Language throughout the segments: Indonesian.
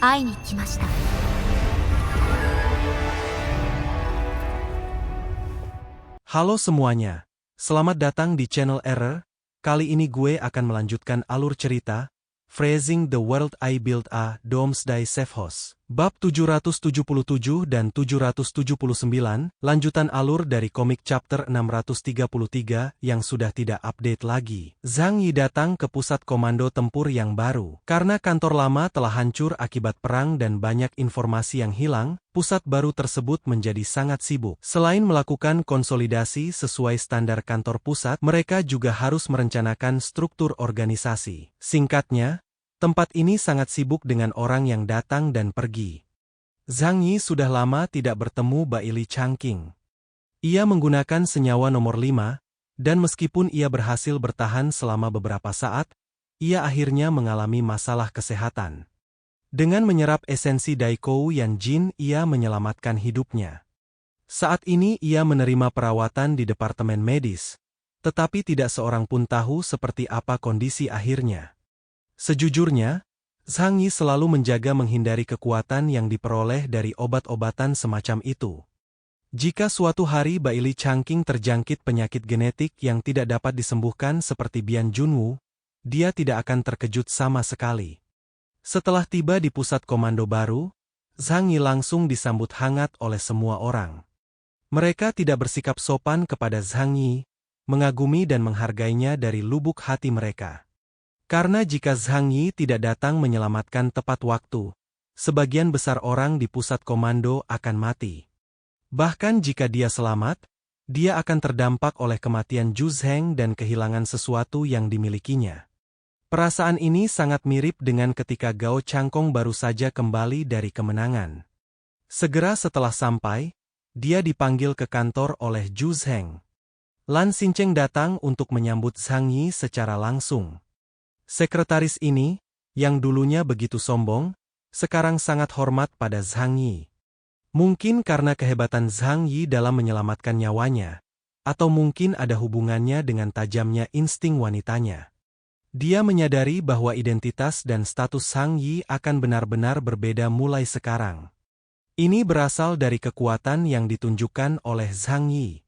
会いに来ました。Halo semuanya, selamat datang di channel Error. Kali ini gue akan melanjutkan alur cerita Phrasing the World I Built a Doomsday Safe House. Bab 777 dan 779, lanjutan alur dari komik chapter 633 yang sudah tidak update lagi. Zhang Yi datang ke pusat komando tempur yang baru. Karena kantor lama telah hancur akibat perang dan banyak informasi yang hilang, pusat baru tersebut menjadi sangat sibuk. Selain melakukan konsolidasi sesuai standar kantor pusat, mereka juga harus merencanakan struktur organisasi. Singkatnya, tempat ini sangat sibuk dengan orang yang datang dan pergi. Zhang Yi sudah lama tidak bertemu Baili Changqing. Ia menggunakan senyawa nomor 5, dan meskipun ia berhasil bertahan selama beberapa saat, ia akhirnya mengalami masalah kesehatan. Dengan menyerap esensi Daikou Yan Jin, ia menyelamatkan hidupnya. Saat ini ia menerima perawatan di departemen medis, tetapi tidak seorang pun tahu seperti apa kondisi akhirnya. Sejujurnya, Zhang Yi selalu menjaga menghindari kekuatan yang diperoleh dari obat-obatan semacam itu. Jika suatu hari Baili Changqing terjangkit penyakit genetik yang tidak dapat disembuhkan seperti Bian Junwu, dia tidak akan terkejut sama sekali. Setelah tiba di pusat komando baru, Zhang Yi langsung disambut hangat oleh semua orang. Mereka tidak bersikap sopan kepada Zhang Yi, mengagumi dan menghargainya dari lubuk hati mereka. Karena jika Zhang Yi tidak datang menyelamatkan tepat waktu, sebagian besar orang di pusat komando akan mati. Bahkan jika dia selamat, dia akan terdampak oleh kematian Zhu Zheng dan kehilangan sesuatu yang dimilikinya. Perasaan ini sangat mirip dengan ketika Gao Changkong baru saja kembali dari kemenangan. Segera setelah sampai, dia dipanggil ke kantor oleh Zhu Zheng. Lan Xincheng datang untuk menyambut Zhang Yi secara langsung. Sekretaris ini, yang dulunya begitu sombong, sekarang sangat hormat pada Zhang Yi. Mungkin karena kehebatan Zhang Yi dalam menyelamatkan nyawanya, atau mungkin ada hubungannya dengan tajamnya insting wanitanya. Dia menyadari bahwa identitas dan status Zhang Yi akan benar-benar berbeda mulai sekarang. Ini berasal dari kekuatan yang ditunjukkan oleh Zhang Yi.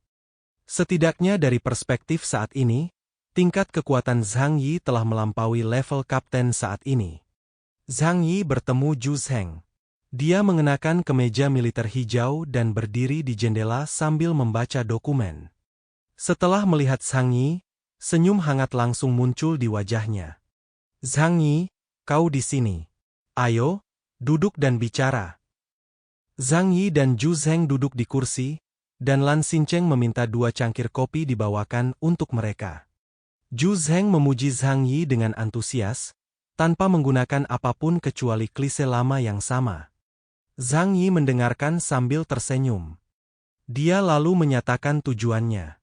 Setidaknya dari perspektif saat ini, tingkat kekuatan Zhang Yi telah melampaui level kapten saat ini. Zhang Yi bertemu Zhu Zheng. Dia mengenakan kemeja militer hijau dan berdiri di jendela sambil membaca dokumen. Setelah melihat Zhang Yi, senyum hangat langsung muncul di wajahnya. Zhang Yi, kau di sini. Ayo, duduk dan bicara. Zhang Yi dan Zhu Zheng duduk di kursi, dan Lan Xincheng meminta 2 cangkir kopi dibawakan untuk mereka. Zhu Zheng memuji Zhang Yi dengan antusias, tanpa menggunakan apapun kecuali klise lama yang sama. Zhang Yi mendengarkan sambil tersenyum. Dia lalu menyatakan tujuannya.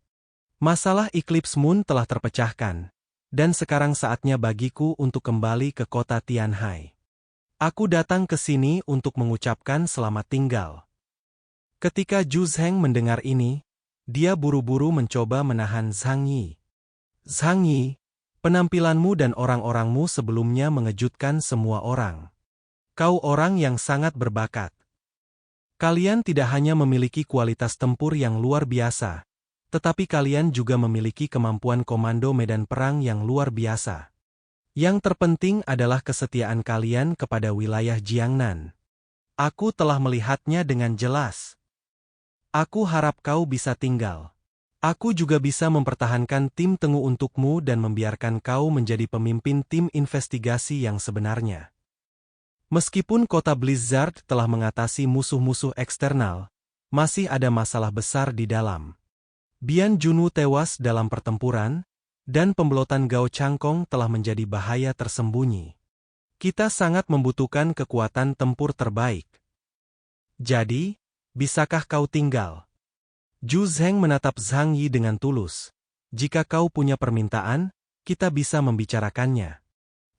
Masalah Eclipse Moon telah terpecahkan, dan sekarang saatnya bagiku untuk kembali ke kota Tianhai. Aku datang ke sini untuk mengucapkan selamat tinggal. Ketika Zhu Zheng mendengar ini, dia buru-buru mencoba menahan Zhang Yi. Zhang Yi, penampilanmu dan orang-orangmu sebelumnya mengejutkan semua orang. Kau orang yang sangat berbakat. Kalian tidak hanya memiliki kualitas tempur yang luar biasa, tetapi kalian juga memiliki kemampuan komando medan perang yang luar biasa. Yang terpenting adalah kesetiaan kalian kepada wilayah Jiangnan. Aku telah melihatnya dengan jelas. Aku harap kau bisa tinggal. Aku juga bisa mempertahankan tim Tengu untukmu dan membiarkan kau menjadi pemimpin tim investigasi yang sebenarnya. Meskipun kota Blizzard telah mengatasi musuh-musuh eksternal, masih ada masalah besar di dalam. Bian Junwu tewas dalam pertempuran, dan pembelotan Gao Changkong telah menjadi bahaya tersembunyi. Kita sangat membutuhkan kekuatan tempur terbaik. Jadi, bisakah kau tinggal? Zhu Zheng menatap Zhang Yi dengan tulus. Jika kau punya permintaan, kita bisa membicarakannya.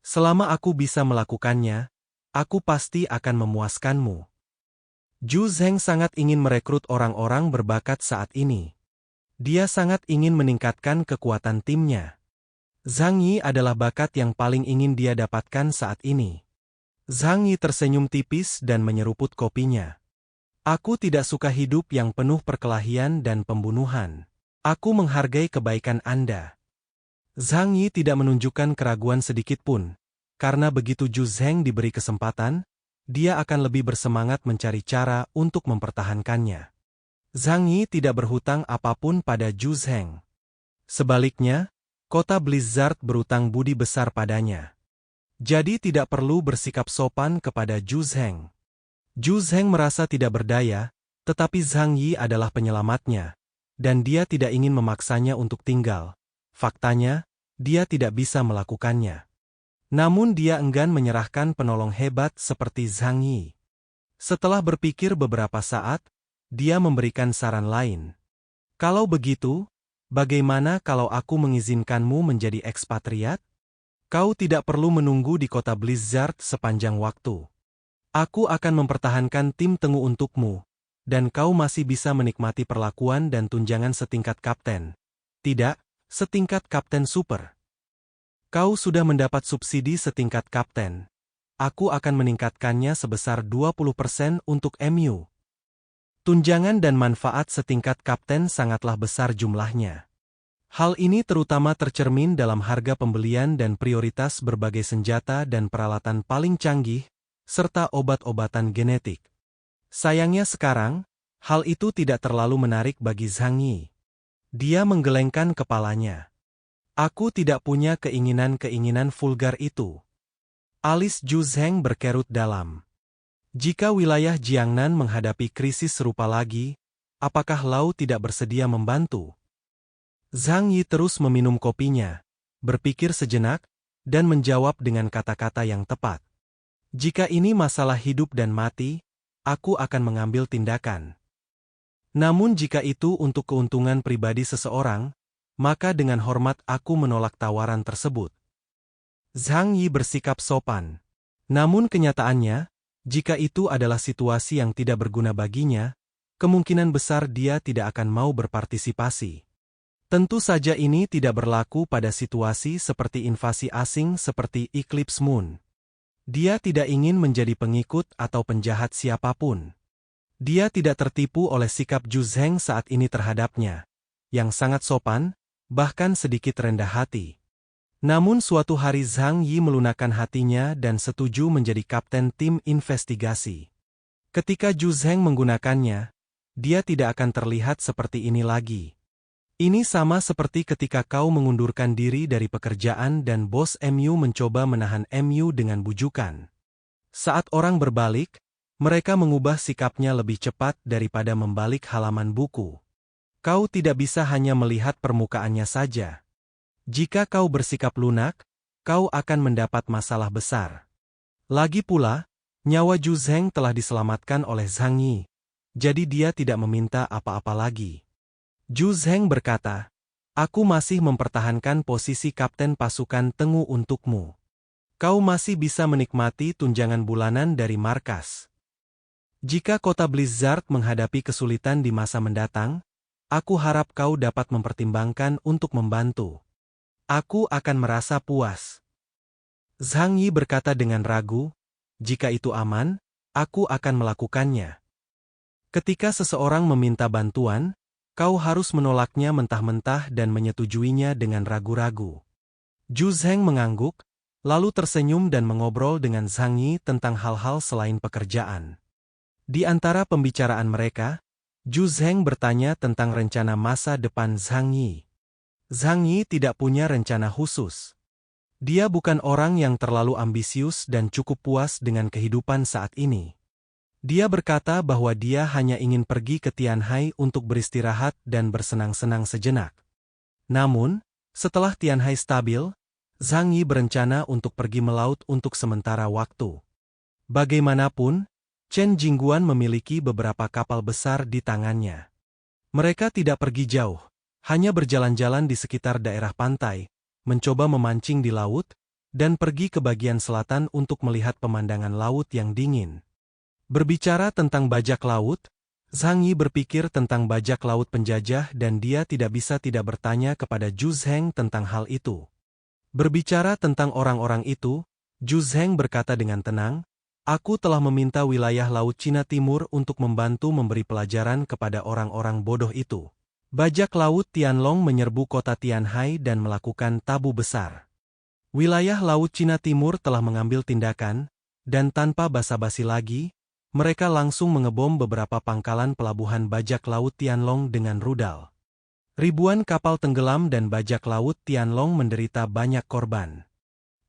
Selama aku bisa melakukannya, aku pasti akan memuaskanmu. Zhu Zheng sangat ingin merekrut orang-orang berbakat saat ini. Dia sangat ingin meningkatkan kekuatan timnya. Zhang Yi adalah bakat yang paling ingin dia dapatkan saat ini. Zhang Yi tersenyum tipis dan menyeruput kopinya. Aku tidak suka hidup yang penuh perkelahian dan pembunuhan. Aku menghargai kebaikan Anda. Zhang Yi tidak menunjukkan keraguan sedikitpun, karena begitu Zhu Zheng diberi kesempatan, dia akan lebih bersemangat mencari cara untuk mempertahankannya. Zhang Yi tidak berhutang apapun pada Zhu Zheng. Sebaliknya, kota Blizzard berutang budi besar padanya. Jadi tidak perlu bersikap sopan kepada Zhu Zheng. Zhu Zheng merasa tidak berdaya, tetapi Zhang Yi adalah penyelamatnya, dan dia tidak ingin memaksanya untuk tinggal. Faktanya, dia tidak bisa melakukannya. Namun dia enggan menyerahkan penolong hebat seperti Zhang Yi. Setelah berpikir beberapa saat, dia memberikan saran lain. Kalau begitu, bagaimana kalau aku mengizinkanmu menjadi ekspatriat? Kau tidak perlu menunggu di kota Blizzard sepanjang waktu. Aku akan mempertahankan tim Tengu untukmu, dan kau masih bisa menikmati perlakuan dan tunjangan setingkat kapten. Tidak, setingkat kapten super. Kau sudah mendapat subsidi setingkat kapten. Aku akan meningkatkannya sebesar 20% untuk MU. Tunjangan dan manfaat setingkat kapten sangatlah besar jumlahnya. Hal ini terutama tercermin dalam harga pembelian dan prioritas berbagai senjata dan peralatan paling canggih, serta obat-obatan genetik. Sayangnya sekarang, hal itu tidak terlalu menarik bagi Zhang Yi. Dia menggelengkan kepalanya. Aku tidak punya keinginan-keinginan vulgar itu. Alis Zhu Zheng berkerut dalam. Jika wilayah Jiangnan menghadapi krisis serupa lagi, apakah Lau tidak bersedia membantu? Zhang Yi terus meminum kopinya, berpikir sejenak, dan menjawab dengan kata-kata yang tepat. Jika ini masalah hidup dan mati, aku akan mengambil tindakan. Namun jika itu untuk keuntungan pribadi seseorang, maka dengan hormat aku menolak tawaran tersebut. Zhang Yi bersikap sopan. Namun kenyataannya, jika itu adalah situasi yang tidak berguna baginya, kemungkinan besar dia tidak akan mau berpartisipasi. Tentu saja ini tidak berlaku pada situasi seperti invasi asing seperti Eclipse Moon. Dia tidak ingin menjadi pengikut atau penjahat siapapun. Dia tidak tertipu oleh sikap Zhu Zheng saat ini terhadapnya, yang sangat sopan, bahkan sedikit rendah hati. Namun suatu hari Zhang Yi melunakkan hatinya dan setuju menjadi kapten tim investigasi. Ketika Zhu Zheng menggunakannya, dia tidak akan terlihat seperti ini lagi. Ini sama seperti ketika kau mengundurkan diri dari pekerjaan dan bos MU mencoba menahan MU dengan bujukan. Saat orang berbalik, mereka mengubah sikapnya lebih cepat daripada membalik halaman buku. Kau tidak bisa hanya melihat permukaannya saja. Jika kau bersikap lunak, kau akan mendapat masalah besar. Lagi pula, nyawa Zhu Zheng telah diselamatkan oleh Zhang Yi, jadi dia tidak meminta apa-apa lagi. Zhu Zheng berkata, aku masih mempertahankan posisi kapten pasukan Tengu untukmu. Kau masih bisa menikmati tunjangan bulanan dari markas. Jika kota Blizzard menghadapi kesulitan di masa mendatang, aku harap kau dapat mempertimbangkan untuk membantu. Aku akan merasa puas. Zhang Yi berkata dengan ragu, jika itu aman, aku akan melakukannya. Ketika seseorang meminta bantuan, kau harus menolaknya mentah-mentah dan menyetujuinya dengan ragu-ragu. Zhu Zheng mengangguk, lalu tersenyum dan mengobrol dengan Zhang Yi tentang hal-hal selain pekerjaan. Di antara pembicaraan mereka, Zhu Zheng bertanya tentang rencana masa depan Zhang Yi. Zhang Yi tidak punya rencana khusus. Dia bukan orang yang terlalu ambisius dan cukup puas dengan kehidupan saat ini. Dia berkata bahwa dia hanya ingin pergi ke Tianhai untuk beristirahat dan bersenang-senang sejenak. Namun, setelah Tianhai stabil, Zhang Yi berencana untuk pergi melaut untuk sementara waktu. Bagaimanapun, Chen Jingguan memiliki beberapa kapal besar di tangannya. Mereka tidak pergi jauh, hanya berjalan-jalan di sekitar daerah pantai, mencoba memancing di laut, dan pergi ke bagian selatan untuk melihat pemandangan laut yang dingin. Berbicara tentang bajak laut, Zhang Yi berpikir tentang bajak laut penjajah dan dia tidak bisa tidak bertanya kepada Zhu Zheng tentang hal itu. Berbicara tentang orang-orang itu, Zhu Zheng berkata dengan tenang, Aku telah meminta wilayah Laut Cina Timur untuk membantu memberi pelajaran kepada orang-orang bodoh itu. Bajak laut Tianlong menyerbu kota Tianhai dan melakukan tabu besar. Wilayah Laut Cina Timur telah mengambil tindakan, dan tanpa basa-basi lagi, mereka langsung mengebom beberapa pangkalan pelabuhan bajak laut Tianlong dengan rudal. Ribuan kapal tenggelam dan bajak laut Tianlong menderita banyak korban.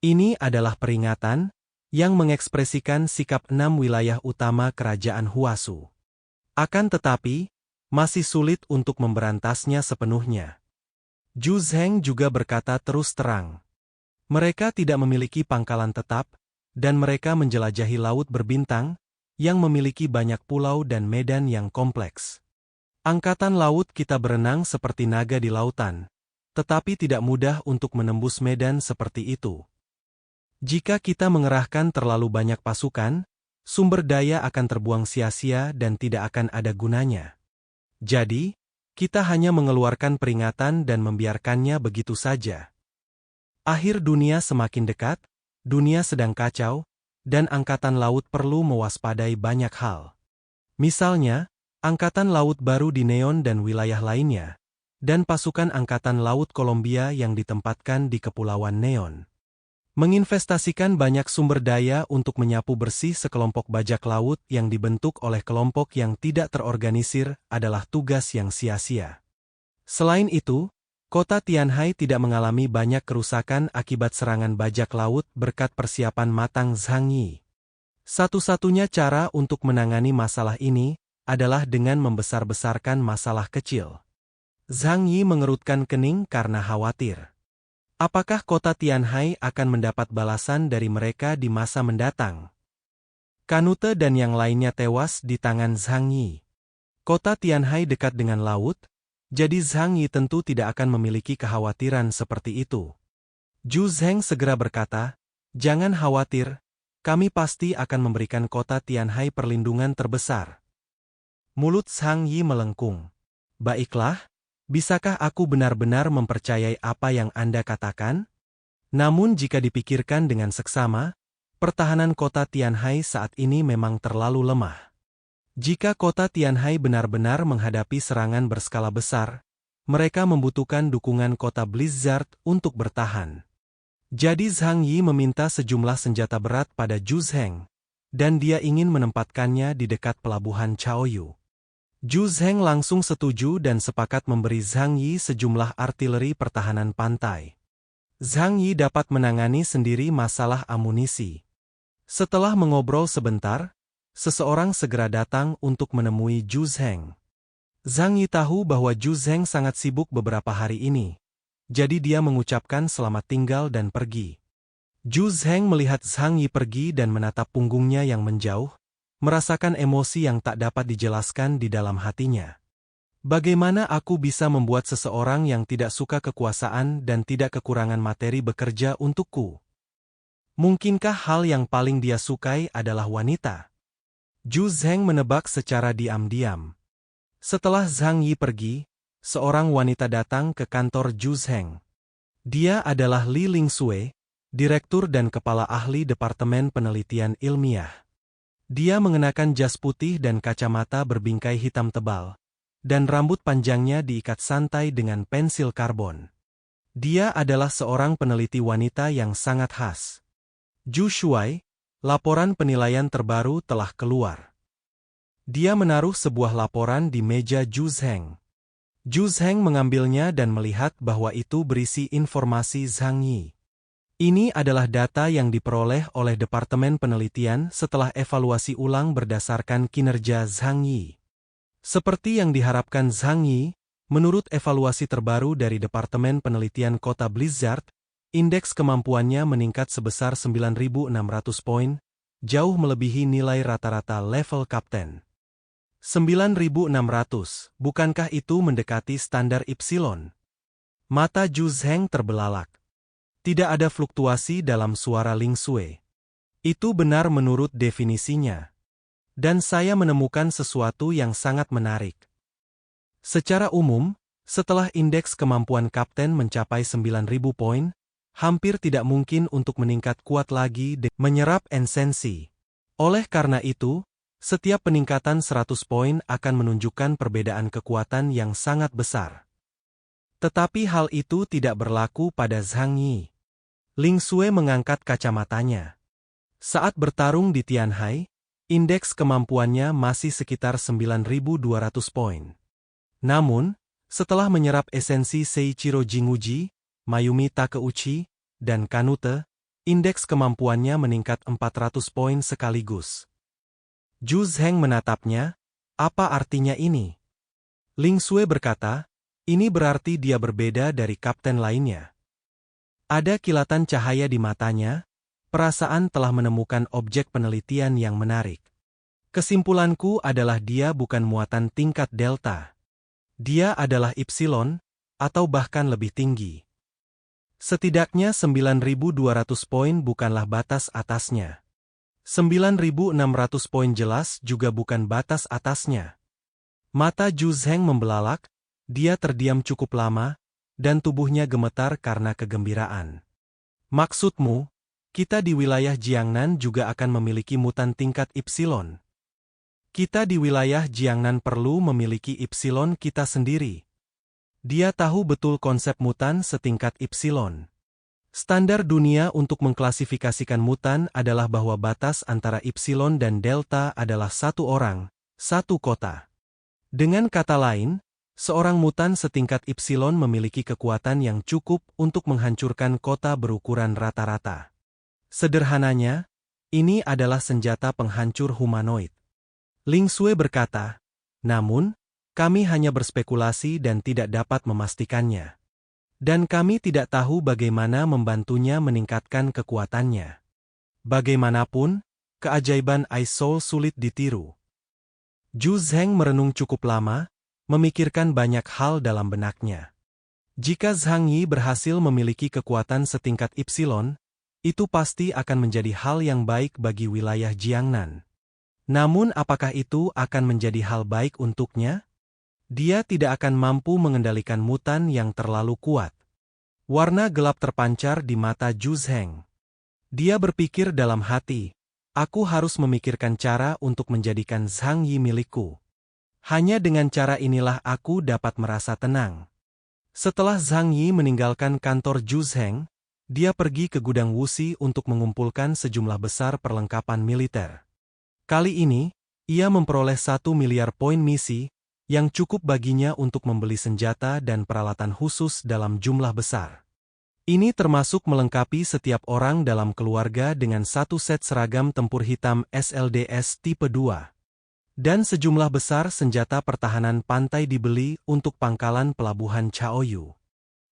Ini adalah peringatan yang mengekspresikan sikap 6 wilayah utama kerajaan Huasu. Akan tetapi, masih sulit untuk memberantasnya sepenuhnya. Zhu Zheng juga berkata terus terang. Mereka tidak memiliki pangkalan tetap, dan mereka menjelajahi laut berbintang, yang memiliki banyak pulau dan medan yang kompleks. Angkatan laut kita berenang seperti naga di lautan, tetapi tidak mudah untuk menembus medan seperti itu. Jika kita mengerahkan terlalu banyak pasukan, sumber daya akan terbuang sia-sia dan tidak akan ada gunanya. Jadi, kita hanya mengeluarkan peringatan dan membiarkannya begitu saja. Akhir dunia semakin dekat, dunia sedang kacau, dan angkatan laut perlu mewaspadai banyak hal. Misalnya, angkatan laut baru di Neon dan wilayah lainnya, dan pasukan angkatan laut Kolombia yang ditempatkan di Kepulauan Neon. Menginvestasikan banyak sumber daya untuk menyapu bersih sekelompok bajak laut yang dibentuk oleh kelompok yang tidak terorganisir adalah tugas yang sia-sia. Selain itu, kota Tianhai tidak mengalami banyak kerusakan akibat serangan bajak laut berkat persiapan matang Zhang Yi. Satu-satunya cara untuk menangani masalah ini adalah dengan membesar-besarkan masalah kecil. Zhang Yi mengerutkan kening karena khawatir. Apakah kota Tianhai akan mendapat balasan dari mereka di masa mendatang? Kanute dan yang lainnya tewas di tangan Zhang Yi. Kota Tianhai dekat dengan laut, jadi Zhang Yi tentu tidak akan memiliki kekhawatiran seperti itu. Zhu Zheng segera berkata, "Jangan khawatir, kami pasti akan memberikan kota Tianhai perlindungan terbesar." Mulut Zhang Yi melengkung. "Baiklah. Bisakah aku benar-benar mempercayai apa yang Anda katakan?" Namun jika dipikirkan dengan seksama, pertahanan kota Tianhai saat ini memang terlalu lemah. Jika kota Tianhai benar-benar menghadapi serangan berskala besar, mereka membutuhkan dukungan kota Blizzard untuk bertahan. Jadi Zhang Yi meminta sejumlah senjata berat pada Zhu Zheng, dan dia ingin menempatkannya di dekat pelabuhan Chaoyu. Zhu Zheng langsung setuju dan sepakat memberi Zhang Yi sejumlah artileri pertahanan pantai. Zhang Yi dapat menangani sendiri masalah amunisi. Setelah mengobrol sebentar, seseorang segera datang untuk menemui Zhu Zheng. Zhang Yi tahu bahwa Zhu Zheng sangat sibuk beberapa hari ini, jadi dia mengucapkan selamat tinggal dan pergi. Zhu Zheng melihat Zhang Yi pergi dan menatap punggungnya yang menjauh, merasakan emosi yang tak dapat dijelaskan di dalam hatinya. Bagaimana aku bisa membuat seseorang yang tidak suka kekuasaan dan tidak kekurangan materi bekerja untukku? Mungkinkah hal yang paling dia sukai adalah wanita? Zhu Zheng menebak secara diam-diam. Setelah Zhang Yi pergi, seorang wanita datang ke kantor Zhu Zheng. Dia adalah Li Lingsue, direktur dan kepala ahli Departemen Penelitian Ilmiah. Dia mengenakan jas putih dan kacamata berbingkai hitam tebal, dan rambut panjangnya diikat santai dengan pensil karbon. Dia adalah seorang peneliti wanita yang sangat khas. Zhu Shuai, laporan penilaian terbaru telah keluar. Dia menaruh sebuah laporan di meja Zhu Zheng. Zhu Zheng mengambilnya dan melihat bahwa itu berisi informasi Zhang Yi. Ini adalah data yang diperoleh oleh Departemen Penelitian setelah evaluasi ulang berdasarkan kinerja Zhang Yi. Seperti yang diharapkan Zhang Yi, menurut evaluasi terbaru dari Departemen Penelitian Kota Blizzard, indeks kemampuannya meningkat sebesar 9.600 poin, jauh melebihi nilai rata-rata level kapten. 9.600, bukankah itu mendekati standar Epsilon? Mata Zhu Zheng terbelalak. Tidak ada fluktuasi dalam suara Lingsue. Itu benar menurut definisinya. Dan saya menemukan sesuatu yang sangat menarik. Secara umum, setelah indeks kemampuan kapten mencapai 9.000 poin, hampir tidak mungkin untuk meningkat kuat lagi dengan menyerap esensi. Oleh karena itu, setiap peningkatan 100 poin akan menunjukkan perbedaan kekuatan yang sangat besar. Tetapi hal itu tidak berlaku pada Zhang Yi. Ling Xue mengangkat kacamatanya. Saat bertarung di Tianhai, indeks kemampuannya masih sekitar 9.200 poin. Namun, setelah menyerap esensi Seiichiro Jinguji, Mayumi Takeuchi, dan Kanute, indeks kemampuannya meningkat 400 poin sekaligus. Zhu Zheng menatapnya, apa artinya ini? Ling Xue berkata, ini berarti dia berbeda dari kapten lainnya. Ada kilatan cahaya di matanya, perasaan telah menemukan objek penelitian yang menarik. Kesimpulanku adalah dia bukan muatan tingkat delta. Dia adalah Ipsilon, atau bahkan lebih tinggi. Setidaknya 9.200 poin bukanlah batas atasnya. 9.600 poin jelas juga bukan batas atasnya. Mata Zhu Zheng membelalak, dia terdiam cukup lama, dan tubuhnya gemetar karena kegembiraan. Maksudmu, kita di wilayah Jiangnan juga akan memiliki mutan tingkat Ipsilon. Kita di wilayah Jiangnan perlu memiliki Ipsilon kita sendiri. Dia tahu betul konsep mutan setingkat Ipsilon. Standar dunia untuk mengklasifikasikan mutan adalah bahwa batas antara Ipsilon dan Delta adalah satu orang, satu kota. Dengan kata lain, seorang mutan setingkat Ipsilon memiliki kekuatan yang cukup untuk menghancurkan kota berukuran rata-rata. Sederhananya, ini adalah senjata penghancur humanoid. Ling Xue berkata, namun, kami hanya berspekulasi dan tidak dapat memastikannya. Dan kami tidak tahu bagaimana membantunya meningkatkan kekuatannya. Bagaimanapun, keajaiban Ice Soul sulit ditiru. Zhu Zheng merenung cukup lama, memikirkan banyak hal dalam benaknya. Jika Zhang Yi berhasil memiliki kekuatan setingkat Ipsilon, itu pasti akan menjadi hal yang baik bagi wilayah Jiangnan. Namun apakah itu akan menjadi hal baik untuknya? Dia tidak akan mampu mengendalikan mutan yang terlalu kuat. Warna gelap terpancar di mata Zhu Zheng. Dia berpikir dalam hati, aku harus memikirkan cara untuk menjadikan Zhang Yi milikku. Hanya dengan cara inilah aku dapat merasa tenang. Setelah Zhang Yi meninggalkan kantor Zhu Zheng, dia pergi ke gudang Wuxi untuk mengumpulkan sejumlah besar perlengkapan militer. Kali ini, ia memperoleh 1 miliar poin misi, yang cukup baginya untuk membeli senjata dan peralatan khusus dalam jumlah besar. Ini termasuk melengkapi setiap orang dalam keluarga dengan 1 set seragam tempur hitam SLDS tipe 2. Dan sejumlah besar senjata pertahanan pantai dibeli untuk pangkalan pelabuhan Chaoyu.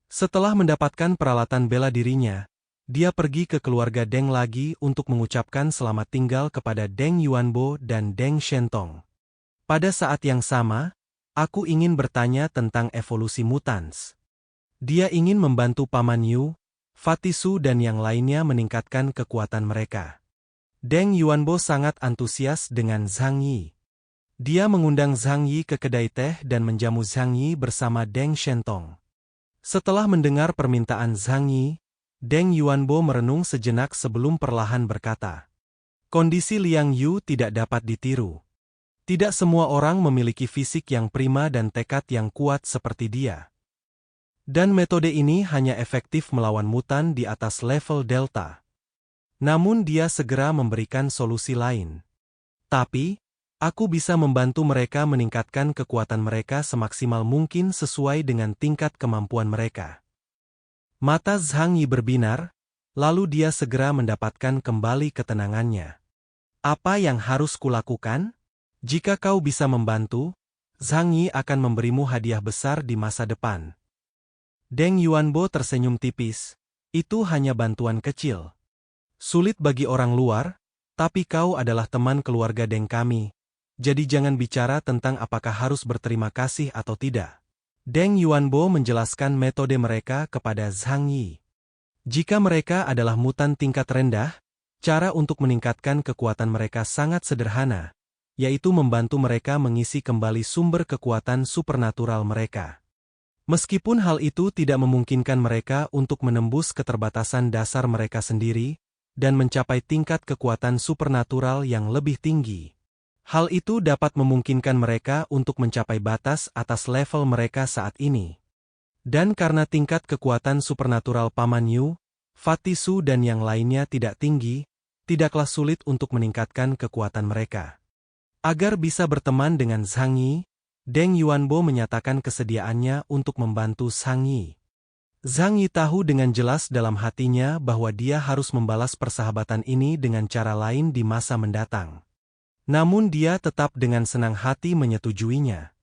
Setelah mendapatkan peralatan bela dirinya, dia pergi ke keluarga Deng lagi untuk mengucapkan selamat tinggal kepada Deng Yuanbo dan Deng Shentong. Pada saat yang sama, aku ingin bertanya tentang evolusi mutans. Dia ingin membantu Paman Yu, Fatisu dan yang lainnya meningkatkan kekuatan mereka. Deng Yuanbo sangat antusias dengan Zhang Yi. Dia mengundang Zhang Yi ke kedai teh dan menjamu Zhang Yi bersama Deng Shentong. Setelah mendengar permintaan Zhang Yi, Deng Yuanbo merenung sejenak sebelum perlahan berkata, kondisi Liang Yu tidak dapat ditiru. Tidak semua orang memiliki fisik yang prima dan tekad yang kuat seperti dia. Dan metode ini hanya efektif melawan mutan di atas level Delta. Namun dia segera memberikan solusi lain. Tapi, aku bisa membantu mereka meningkatkan kekuatan mereka semaksimal mungkin sesuai dengan tingkat kemampuan mereka. Mata Zhang Yi berbinar, lalu dia segera mendapatkan kembali ketenangannya. Apa yang harus kulakukan? Jika kau bisa membantu, Zhang Yi akan memberimu hadiah besar di masa depan. Deng Yuanbo tersenyum tipis, itu hanya bantuan kecil. Sulit bagi orang luar, tapi kau adalah teman keluarga Deng kami, jadi jangan bicara tentang apakah harus berterima kasih atau tidak. Deng Yuanbo menjelaskan metode mereka kepada Zhang Yi. Jika mereka adalah mutan tingkat rendah, cara untuk meningkatkan kekuatan mereka sangat sederhana, yaitu membantu mereka mengisi kembali sumber kekuatan supernatural mereka. Meskipun hal itu tidak memungkinkan mereka untuk menembus keterbatasan dasar mereka sendiri, dan mencapai tingkat kekuatan supernatural yang lebih tinggi. Hal itu dapat memungkinkan mereka untuk mencapai batas atas level mereka saat ini. Dan karena tingkat kekuatan supernatural Paman Yu, Fatisu dan yang lainnya tidak tinggi, tidaklah sulit untuk meningkatkan kekuatan mereka. Agar bisa berteman dengan Zhang Yi, Deng Yuanbo menyatakan kesediaannya untuk membantu Zhang Yi. Zhang Yi tahu dengan jelas dalam hatinya bahwa dia harus membalas persahabatan ini dengan cara lain di masa mendatang. Namun dia tetap dengan senang hati menyetujuinya.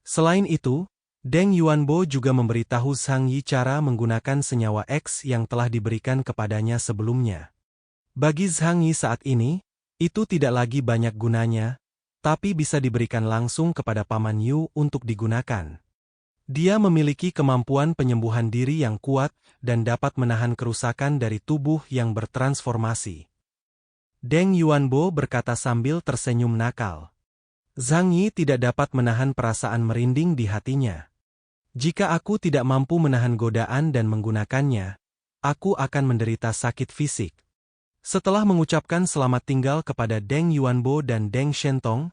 Selain itu, Deng Yuanbo juga memberitahu Zhang Yi cara menggunakan senyawa X yang telah diberikan kepadanya sebelumnya. Bagi Zhang Yi saat ini, itu tidak lagi banyak gunanya, tapi bisa diberikan langsung kepada Paman Yu untuk digunakan. Dia memiliki kemampuan penyembuhan diri yang kuat dan dapat menahan kerusakan dari tubuh yang bertransformasi. Deng Yuanbo berkata sambil tersenyum nakal. Zhang Yi tidak dapat menahan perasaan merinding di hatinya. Jika aku tidak mampu menahan godaan dan menggunakannya, aku akan menderita sakit fisik. Setelah mengucapkan selamat tinggal kepada Deng Yuanbo dan Deng Shentong,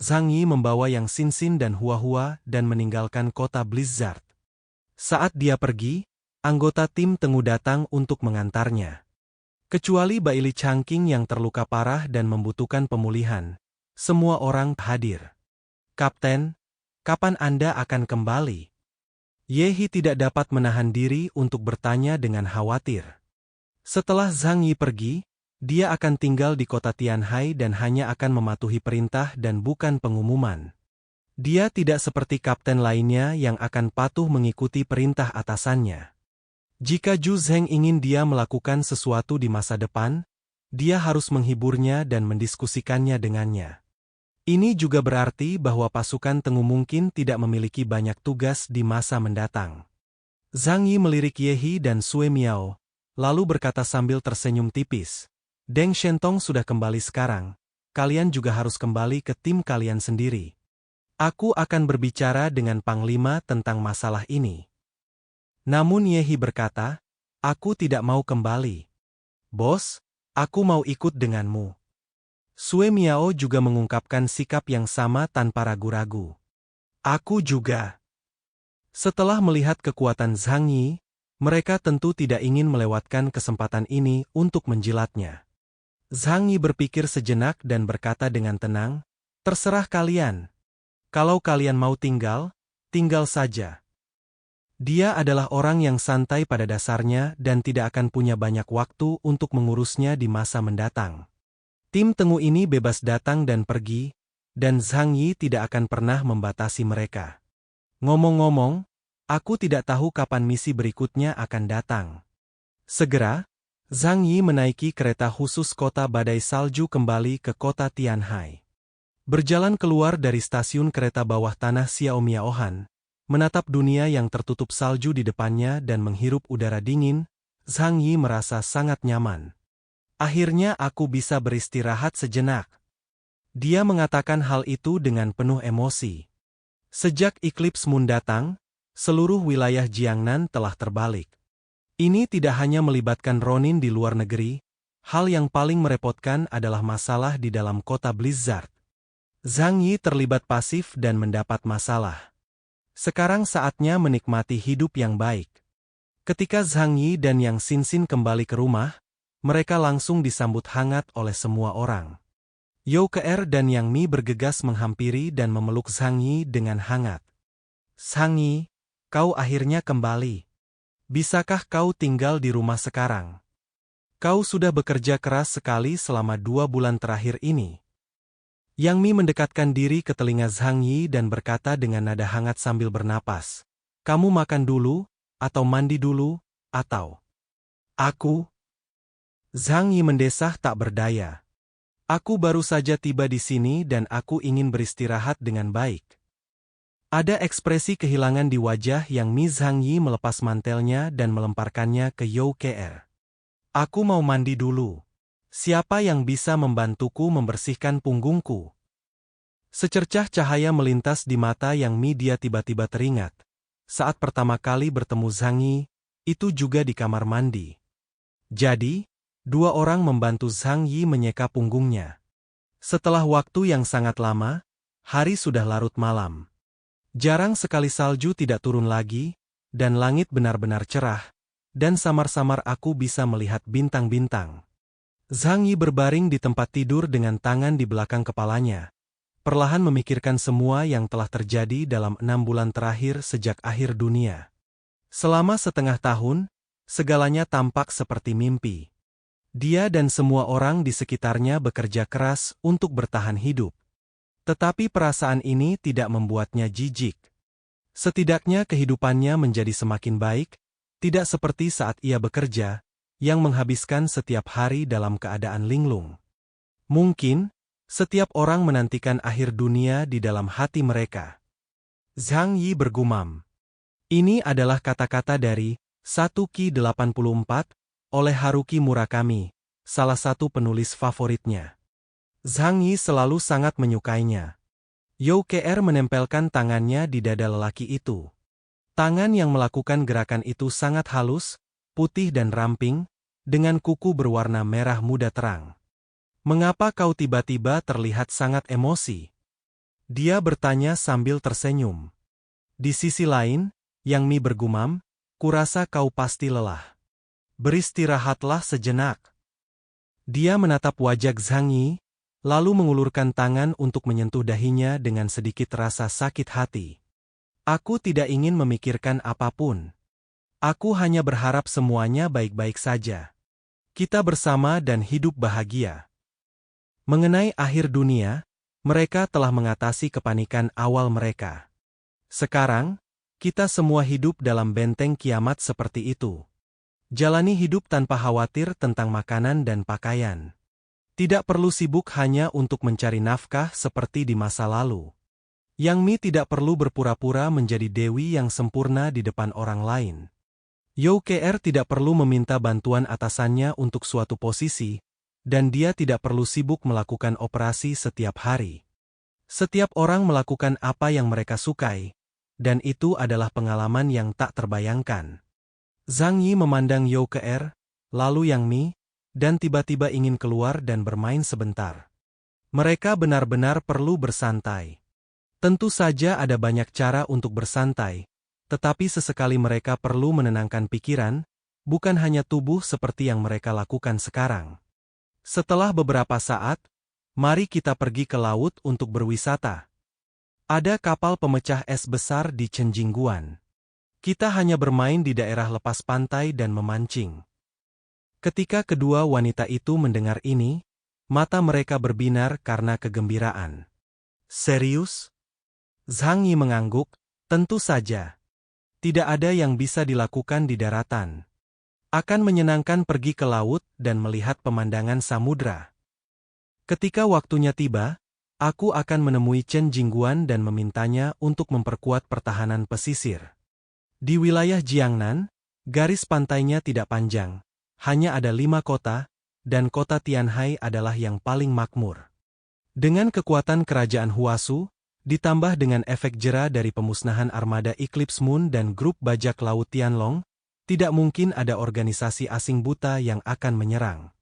Zhang Yi membawa Yang Xinxin dan Hua-Hua dan meninggalkan kota Blizzard. Saat dia pergi, anggota tim Tengu datang untuk mengantarnya. Kecuali Baili Changqing yang terluka parah dan membutuhkan pemulihan, semua orang hadir. Kapten, kapan Anda akan kembali? Yehi tidak dapat menahan diri untuk bertanya dengan khawatir. Setelah Zhang Yi pergi, dia akan tinggal di kota Tianhai dan hanya akan mematuhi perintah dan bukan pengumuman. Dia tidak seperti kapten lainnya yang akan patuh mengikuti perintah atasannya. Jika Zhu Zheng ingin dia melakukan sesuatu di masa depan, dia harus menghiburnya dan mendiskusikannya dengannya. Ini juga berarti bahwa pasukan Tengu mungkin tidak memiliki banyak tugas di masa mendatang. Zhang Yi melirik Yehi dan Sue Miao, lalu berkata sambil tersenyum tipis, Deng Shentong sudah kembali sekarang, kalian juga harus kembali ke tim kalian sendiri. Aku akan berbicara dengan Panglima tentang masalah ini. Namun Yehi berkata, aku tidak mau kembali. Bos, aku mau ikut denganmu. Sue Miao juga mengungkapkan sikap yang sama tanpa ragu-ragu. Aku juga. Setelah melihat kekuatan Zhang Yi, mereka tentu tidak ingin melewatkan kesempatan ini untuk menjilatnya. Zhang Yi berpikir sejenak dan berkata dengan tenang, terserah kalian. Kalau kalian mau tinggal, tinggal saja. Dia adalah orang yang santai pada dasarnya dan tidak akan punya banyak waktu untuk mengurusnya di masa mendatang. Tim Tengu ini bebas datang dan pergi, dan Zhang Yi tidak akan pernah membatasi mereka. Ngomong-ngomong, aku tidak tahu kapan misi berikutnya akan datang. Segera, Zhang Yi menaiki kereta khusus kota badai salju kembali ke kota Tianhai. Berjalan keluar dari stasiun kereta bawah tanah Xiaomiaohan, menatap dunia yang tertutup salju di depannya dan menghirup udara dingin, Zhang Yi merasa sangat nyaman. Akhirnya aku bisa beristirahat sejenak. Dia mengatakan hal itu dengan penuh emosi. Sejak Eclipse Moon datang, seluruh wilayah Jiangnan telah terbalik. Ini tidak hanya melibatkan Ronin di luar negeri, hal yang paling merepotkan adalah masalah di dalam kota Blizzard. Zhang Yi terlibat pasif dan mendapat masalah. Sekarang saatnya menikmati hidup yang baik. Ketika Zhang Yi dan Yang Xinxin kembali ke rumah, mereka langsung disambut hangat oleh semua orang. Youke Er dan Yang Mi bergegas menghampiri dan memeluk Zhang Yi dengan hangat. Zhang Yi, kau akhirnya kembali. Bisakah kau tinggal di rumah sekarang? Kau sudah bekerja keras sekali selama 2 bulan terakhir ini. Yang Mi mendekatkan diri ke telinga Zhang Yi dan berkata dengan nada hangat sambil bernapas. Kamu makan dulu, atau mandi dulu, atau... Aku? Zhang Yi mendesah tak berdaya. Aku baru saja tiba di sini dan aku ingin beristirahat dengan baik. Ada ekspresi kehilangan di wajah yang Mi. Zhang Yi melepas mantelnya dan melemparkannya ke Youke Er. Aku mau mandi dulu. Siapa yang bisa membantuku membersihkan punggungku? Secercah cahaya melintas di mata Yang Mi. Dia tiba-tiba teringat. Saat pertama kali bertemu Zhang Yi, itu juga di kamar mandi. Jadi, Dua orang membantu Zhang Yi menyeka punggungnya. Setelah waktu yang sangat lama, hari sudah larut malam. Jarang sekali salju tidak turun lagi, dan langit benar-benar cerah, dan samar-samar aku bisa melihat bintang-bintang. Zhang Yi berbaring di tempat tidur dengan tangan di belakang kepalanya, perlahan memikirkan semua yang telah terjadi dalam 6 bulan terakhir sejak akhir dunia. Selama setengah tahun, segalanya tampak seperti mimpi. Dia dan semua orang di sekitarnya bekerja keras untuk bertahan hidup. Tetapi perasaan ini tidak membuatnya jijik. Setidaknya kehidupannya menjadi semakin baik, tidak seperti saat ia bekerja, yang menghabiskan setiap hari dalam keadaan linglung. Mungkin, setiap orang menantikan akhir dunia di dalam hati mereka. Zhang Yi bergumam. Ini adalah kata-kata dari 1Ki84 oleh Haruki Murakami, salah satu penulis favoritnya. Zhang Yi selalu sangat menyukainya. Youker menempelkan tangannya di dada lelaki itu. Tangan yang melakukan gerakan itu sangat halus, putih dan ramping, dengan kuku berwarna merah muda terang. Mengapa kau tiba-tiba terlihat sangat emosi? Dia bertanya sambil tersenyum. Di sisi lain, Yang Mi bergumam, kurasa kau pasti lelah. Beristirahatlah sejenak. Dia menatap wajah Zhang Yi, lalu mengulurkan tangan untuk menyentuh dahinya dengan sedikit rasa sakit hati. Aku tidak ingin memikirkan apapun. Aku hanya berharap semuanya baik-baik saja. Kita bersama dan hidup bahagia. Mengenai akhir dunia, mereka telah mengatasi kepanikan awal mereka. Sekarang, kita semua hidup dalam benteng kiamat seperti itu. Jalani hidup tanpa khawatir tentang makanan dan pakaian. Tidak perlu sibuk hanya untuk mencari nafkah seperti di masa lalu. Yang Mi tidak perlu berpura-pura menjadi dewi yang sempurna di depan orang lain. Youker tidak perlu meminta bantuan atasannya untuk suatu posisi, dan dia tidak perlu sibuk melakukan operasi setiap hari. Setiap orang melakukan apa yang mereka sukai, dan itu adalah pengalaman yang tak terbayangkan. Zhang Yi memandang Youker, lalu Yang Mi, dan tiba-tiba ingin keluar dan bermain sebentar. Mereka benar-benar perlu bersantai. Tentu saja ada banyak cara untuk bersantai, tetapi sesekali mereka perlu menenangkan pikiran, bukan hanya tubuh seperti yang mereka lakukan sekarang. Setelah beberapa saat, mari kita pergi ke laut untuk berwisata. Ada kapal pemecah es besar di Cenjingguan. Kita hanya bermain di daerah lepas pantai dan memancing. Ketika kedua wanita itu mendengar ini, mata mereka berbinar karena kegembiraan. Serius? Zhang Yi mengangguk, tentu saja. Tidak ada yang bisa dilakukan di daratan. Akan menyenangkan pergi ke laut dan melihat pemandangan samudra. Ketika waktunya tiba, aku akan menemui Chen Jingguan dan memintanya untuk memperkuat pertahanan pesisir. Di wilayah Jiangnan, garis pantainya tidak panjang, hanya ada 5 kota, dan kota Tianhai adalah yang paling makmur. Dengan kekuatan kerajaan Huasu, ditambah dengan efek jera dari pemusnahan armada Eclipse Moon dan grup bajak laut Tianlong, tidak mungkin ada organisasi asing buta yang akan menyerang.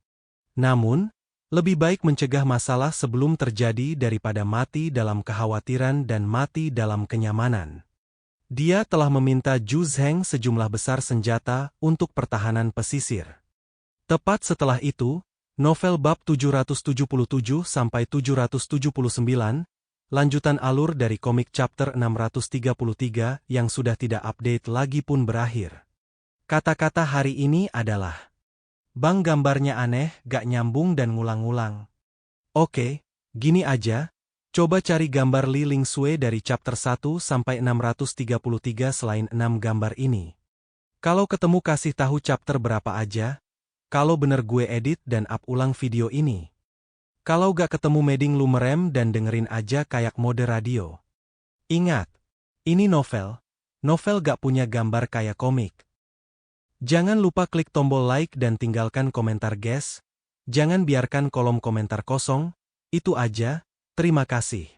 Namun, lebih baik mencegah masalah sebelum terjadi daripada mati dalam kekhawatiran dan mati dalam kenyamanan. Dia telah meminta Zhu Zheng sejumlah besar senjata untuk pertahanan pesisir. Tepat setelah itu, novel bab 777-779, lanjutan alur dari komik chapter 633 yang sudah tidak update lagi pun berakhir. Kata-kata hari ini adalah, Bang gambarnya aneh, gak nyambung dan ngulang-ngulang. Oke, gini aja. Coba cari gambar Li Ling Sui dari chapter 1 sampai 633 selain 6 gambar ini. Kalau ketemu kasih tahu chapter berapa aja, kalau bener gue edit dan up ulang video ini. Kalau gak ketemu meding lu merem dan dengerin aja kayak mode radio. Ingat, ini novel gak punya gambar kayak komik. Jangan lupa klik tombol like dan tinggalkan komentar guys, jangan biarkan kolom komentar kosong, itu aja. Terima kasih.